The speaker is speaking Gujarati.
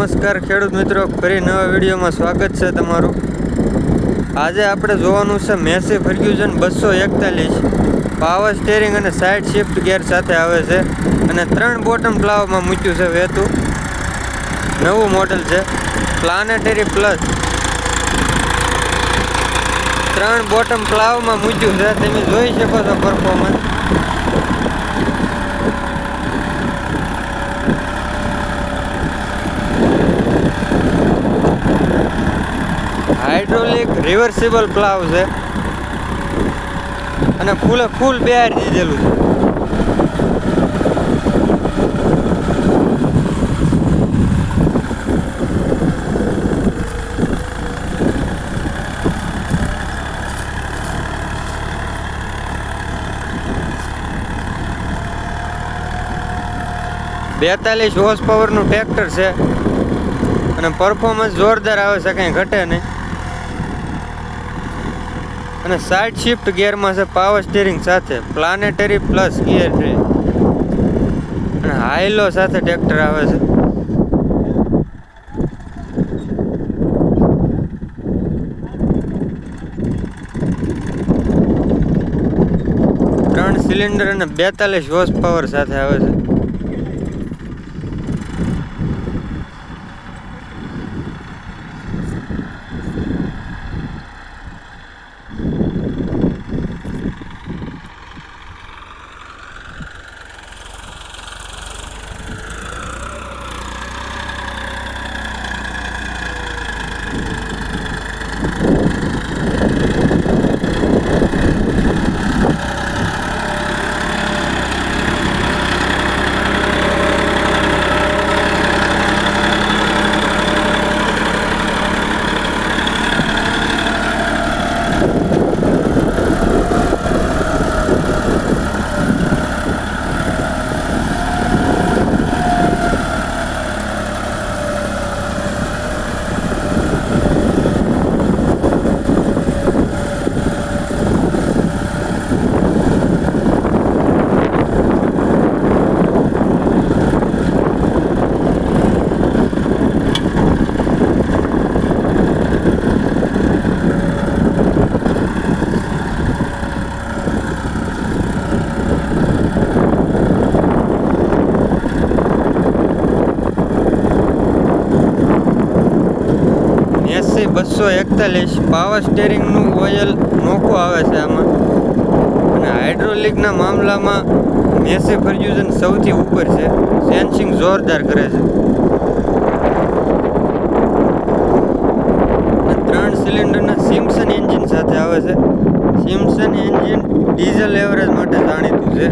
નમસ્કાર ખેડૂત મિત્રો, ફરી નવા વિડીયોમાં સ્વાગત છે તમારું। આજે આપણે જોવાનું છે મેસી ફર્ગ્યુસન 241 પાવર સ્ટીયરિંગ અને સાઇડ શિફ્ટ ગિયર સાથે આવે છે અને 3 બોટમ પ્લાવમાં મૂક્યું છે વેતું। નવું મોડલ છે પ્લાનેટરી પ્લસ। 3 બોટમ પ્લાવમાં મૂક્યું છે, તમે જોઈ શકો છો પરફોર્મન્સ। હાઇડ્રોલિક રિવર્સિબલ પ્લાવ છે અને ફૂલ બેહાર દીધેલું છે। બેતાલીસ હોર્સ પાવરનું ટ્રેક્ટર છે અને પરફોર્મન્સ જોરદાર આવે છે, કંઈ ઘટે નહીં। અને સાઇડ શિફ્ટ ગિયરમાં છે પાવર સ્ટીયરિંગ સાથે પ્લાનેટરી પ્લસ ગિયર ટ્રી અને હાઈલો સાથે ટ્રેક્ટર આવે છે। ત્રણ સિલિન્ડર અને 42 હોર્સ પાવર સાથે આવે છે। મેસી 241 પાવર સ્ટીયરિંગનું ઓઇલ નોખું આવે છે આમાં અને હાઇડ્રોલિકના મામલામાં મેસી ફર્ગ્યુસન સૌથી ઉપર છે। સેન્સિંગ જોરદાર કરે છે। 3 સિલિન્ડરના સિમ્પસન એન્જિન સાથે આવે છે। સિમ્પસન એન્જિન ડીઝલ એવરેજ માટે જાણીતું છે।